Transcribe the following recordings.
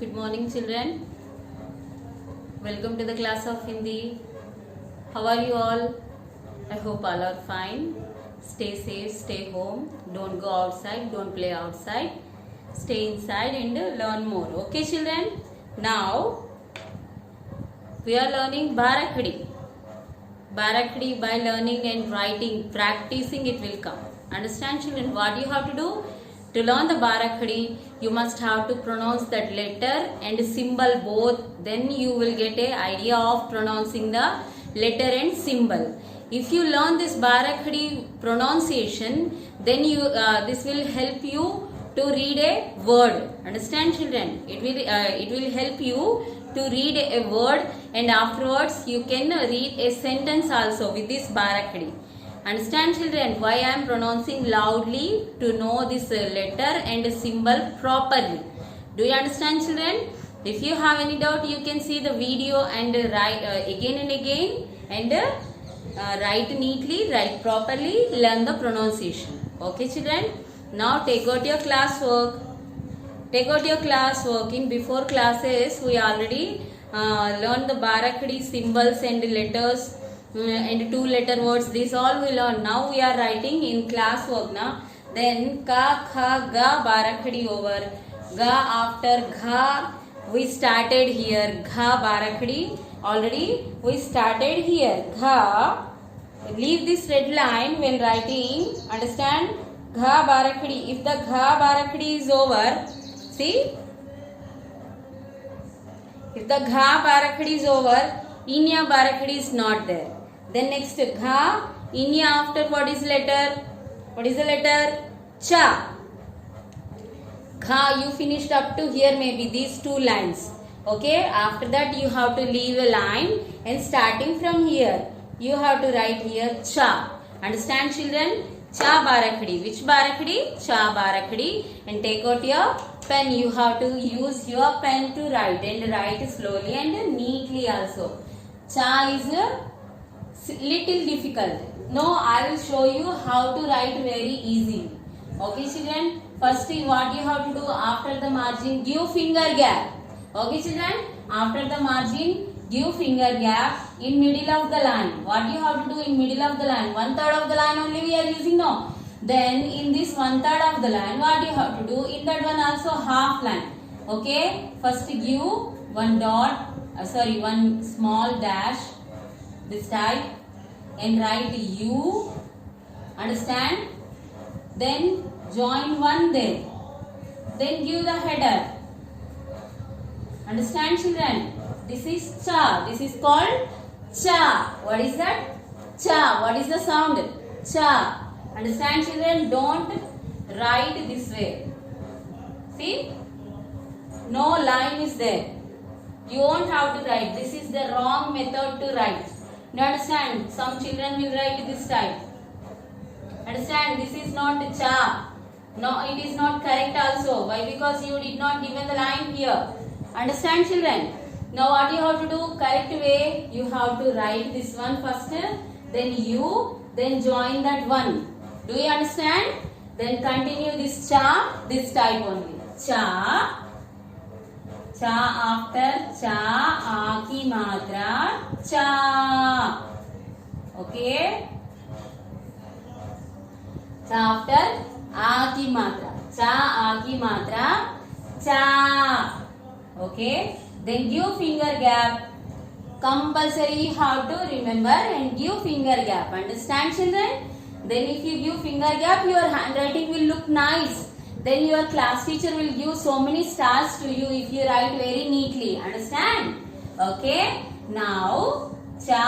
Good morning, children. Welcome to the class of Hindi. How are you all? I hope all are fine. Stay safe, stay home. Don't go outside, don't play outside. Stay inside and learn more. Okay, children? Now, we are learning Barakhadi. Barakhadi by learning and writing, practicing it will come. Understand, children? What you have to do? To learn the Barakhadi, you must have to pronounce that letter and symbol both. Then you will get an idea of pronouncing the letter and symbol. If you learn this Barakhadi pronunciation, then this will help you to read a word. Understand, children? It will help you to read a word, and afterwards you can read a sentence also with this Barakhadi. Understand, children, why I am pronouncing loudly? To know this letter and symbol properly. Do you understand, children? If you have any doubt, you can see the video and write again and again, and write neatly, write properly, learn the pronunciation. Okay, children? Now take out your classwork. Take out your classwork. In before classes, we already learned the Barakhadi symbols and letters and two-letter words. This all we learn. Now we are writing in classwork. Now, then ka, kha, ga, Barakhadi over. Ga after gha, we started here. Gha Barakhadi. Already we started here. Gha. Leave this red line when writing. Understand? Gha Barakhadi. If the gha Barakhadi is over, see? If the gha Barakhadi is over, Inya Barakhadi is not there. Then next gha, Inya after what is letter? What is the letter? Cha. Gha, you finished up to here, maybe these two lines. Okay, after that you have to leave a line, and starting from here, you have to write here cha. Understand, children? Cha Barakhadi. Which Barakhadi? Cha Barakhadi. And take out your pen. You have to use your pen to write, and write slowly and neatly also. Cha is little difficult. No, I will show you how to write very easy. Okay, children? First, what you have to do after the margin, give finger gap. Okay, children? After the margin, give finger gap in middle of the line. What you have to do in middle of the line? 1/3 of the line only we are using now. Then in this 1/3 of the line, what you have to do? In that one also half line. Okay? First give one small dash, this type, and write U. Understand? Then join one there. Then give the header. Understand, children? This is cha. This is called cha. What is that? Cha. What is the sound? Cha. Understand, children? Don't write this way. See? No line is there. You won't have to write. This is the wrong method to write. You understand? Some children will write this type. Understand? This is not cha. No, it is not correct also. Why? Because you did not given the line here. Understand, children? Now what you have to do? Correct way. You have to write this one first. Then U. Then join that one. Do you understand? Then continue this cha. This type only. Cha. Cha after cha, a ki matra, cha. Okay? Cha after a ki matra. Cha, a ki matra, cha. Okay? Then give finger gap. Compulsory you have to remember and give finger gap. Understand, children? Then if you give finger gap, your handwriting will look nice. Then your class teacher will give so many stars to you if you write very neatly. Understand? Okay. Now, cha,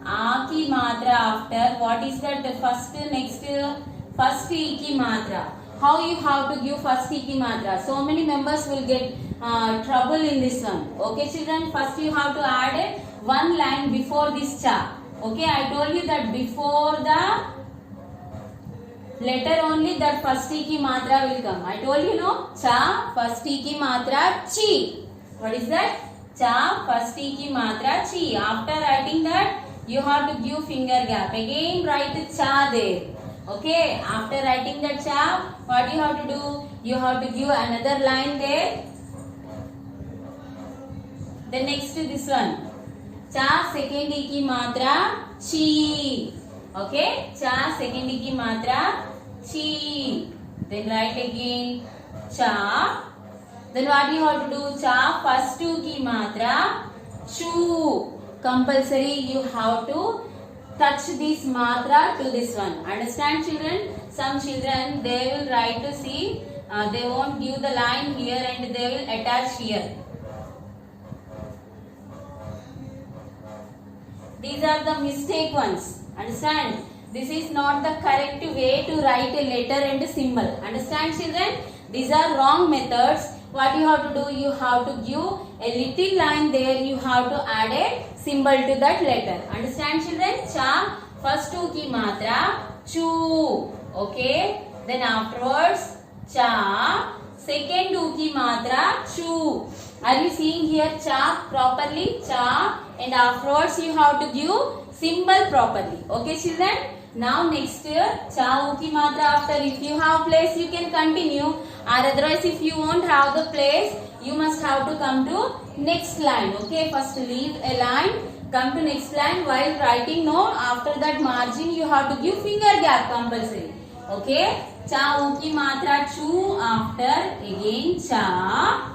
a ki matra after. What is that? First e ki matra. How you have to give first e ki matra? So many members will get trouble in this one. Okay, children? First you have to add one line before this cha. Okay, I told you that before the letter only that first e ki matra will come. I told you, no? Cha, first e ki matra, chi. What is that? Cha, first e ki matra, chi. After writing that, you have to give finger gap. Again write cha there. Okay, after writing that cha, what you have to do? You have to give another line there. Then next this one. Cha second e की मात्रा chi. Okay. Cha second e की मात्रा chi. Then write again cha. Then what you have to do? Cha first two की मात्रा chu. Compulsory you have to touch this matra to this one. Understand children? Some children they will write to see. They won't give the line here and they will attach here. These are the mistake ones. Understand? This is not the correct way to write a letter and a symbol. Understand children? These are wrong methods. What you have to do? You have to give a little line there. You have to add a symbol to that letter. Understand children? Cha first two की मात्रा chu. Okay. Then afterwards cha second two की मात्रा chu. Are you seeing here cha properly? Cha and afterwards you have to give symbol properly. Okay children? Now next cha u की मात्रा after if you have place you can continue, or otherwise if you won't have the place you must have to come to next line. Okay, first leave a line, come to next line. While writing no, after that margin you have to give finger gap compulsory. Okay, cha u की मात्रा chu, after again cha.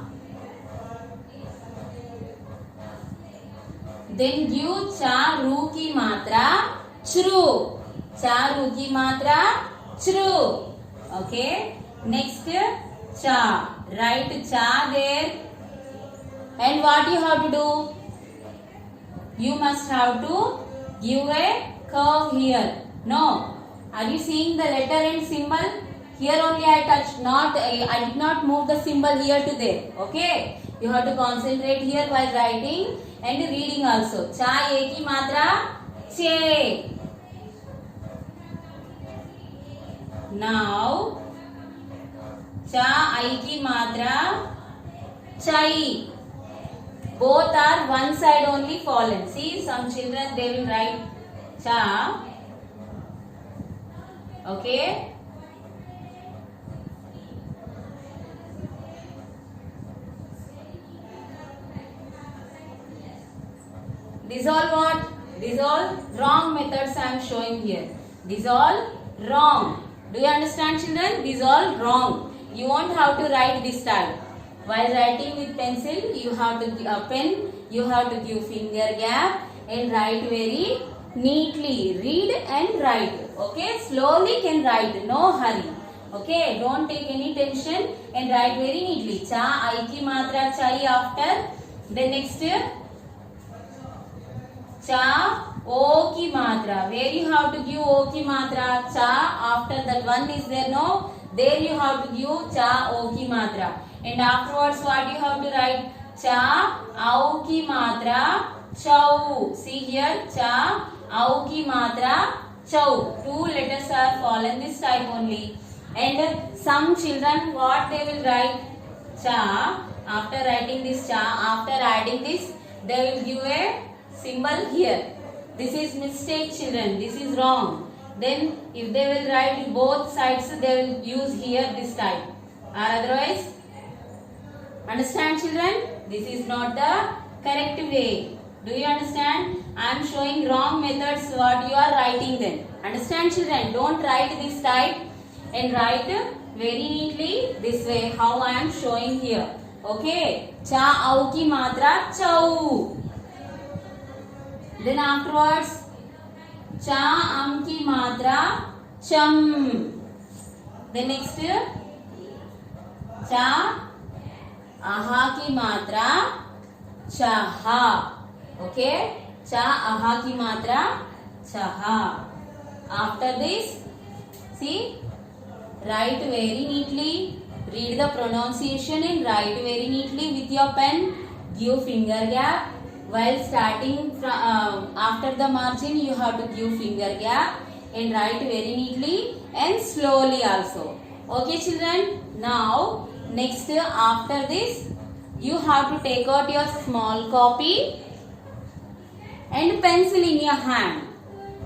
Then give cha ru की मात्रा chru. Cha ru की मात्रा chru. Okay. Next cha. Write cha there. And what you have to do? You must have to give a curve here. No. Are you seeing the letter and symbol? Here only I touched. I did not move the symbol here to there. Okay. You have to concentrate here while writing and reading also. Cha a की मात्रा che. Now cha I की मात्रा chai. Both are one side only fallen. See, some children they will write cha. Okay. These all what? These all wrong methods I am showing here. These all wrong. Do you understand children? These all wrong. You won't have to write this style. While writing with pencil, you have to give a pen, you have to give finger gap and write very neatly. Read and write. Okay, slowly can write, no hurry. Okay, don't take any tension and write very neatly. Cha I की मात्रा chai after. Then next cha o की मात्रा. Where you have to give o की मात्रा? Cha after that one is there, no? There you have to give cha o की मात्रा. And afterwards what you have to write? Cha au की मात्रा chau. See here, cha au की मात्रा chau. Two letters are fallen this type only. And some children what they will write? Cha. After writing this cha, after adding this, they will give a symbol here. This is mistake children. This is wrong. Then if they will write both sides, they will use here this type. Or otherwise, understand children? This is not the correct way. Do you understand? I am showing wrong methods what you are writing then. Understand children? Don't write this type and write very neatly this way how I am showing here. Okay. Cha au की मात्रा chau. Then afterwards cha am की मात्रा cham. Then next cha aha की मात्रा chaha. Okay, cha aha की मात्रा chaha. After this, see, write very neatly. Read the pronunciation and write very neatly with your pen. Give finger gap. While starting from after the margin, you have to give finger gap and write very neatly and slowly also. Okay, children. Now, next after this, you have to take out your small copy and pencil in your hand.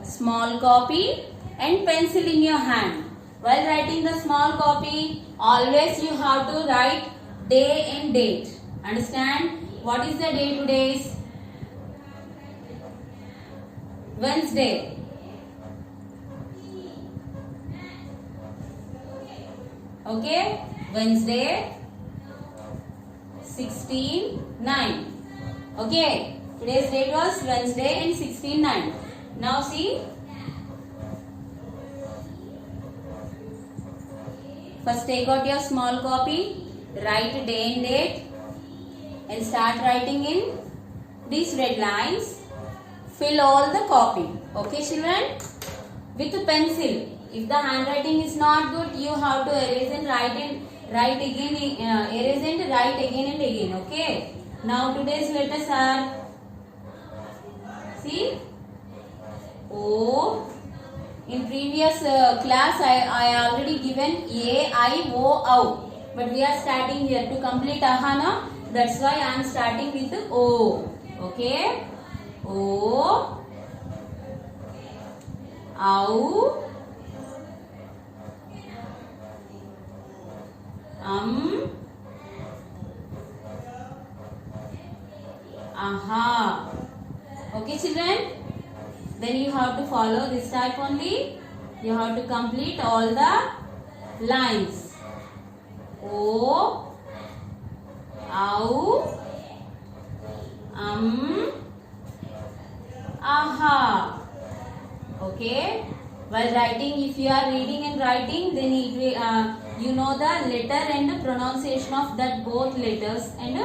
Small copy and pencil in your hand. While writing the small copy, always you have to write day and date. Understand? what is the day today? Wednesday. Okay, Wednesday 16/9. Okay, today's date was Wednesday and 16/9. Now see, first take out your small copy, write day and date and start writing in these red lines. Fill all the copy. Okay children, with pencil. If the handwriting is not good, you have to erase and write again, erase and write again and again. Okay. Now today's letters are, see, O. In previous class, I already given A, I, O, OW. But we are starting here to complete Ahana. That's why I am starting with O. Okay. O, OW, Aha. Okay children, then you have to follow this type only. You have to complete all the lines. O, OW, Aha. Okay. While writing, if you are reading and writing, then it will, you know the letter and the pronunciation of that both letters and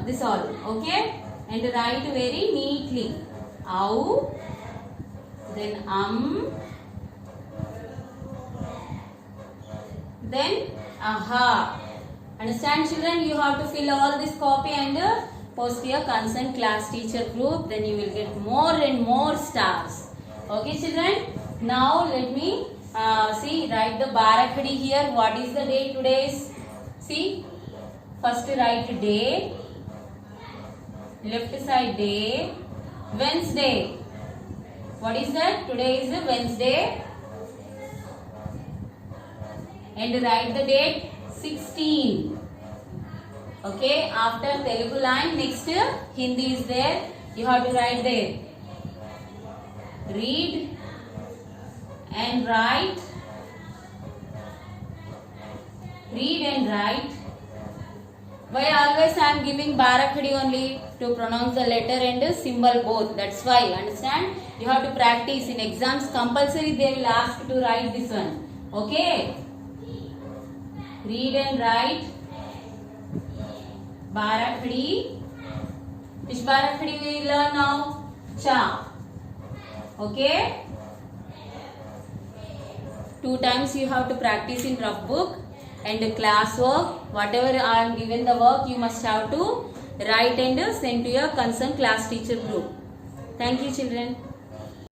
this all. Okay. And write very neatly. Ow. Then then aha. Understand children? You have to fill all this copy and post to your concerned class teacher group. Then you will get more and more stars. Okay children? Now let me see, write the Barakhadi here. What is the day today? See, first write day, left side day, Wednesday. What is that? Today is a Wednesday. And write the date 16. Okay, after Telugu line, next Hindi is there. You have to write there. Read and write. Read and write. Why always I am giving Barakhadi only? To pronounce the letter and symbol both. That's why. Understand? You have to practice. In exams compulsory they will ask to write this one. Okay? Read and write. Barakhadi. Which Barakhadi we will learn now? Cha. Okay? 2 times you have to practice in rough book and class work. Whatever I am given the work, you must have to write and send to your concerned class teacher group. Thank you children.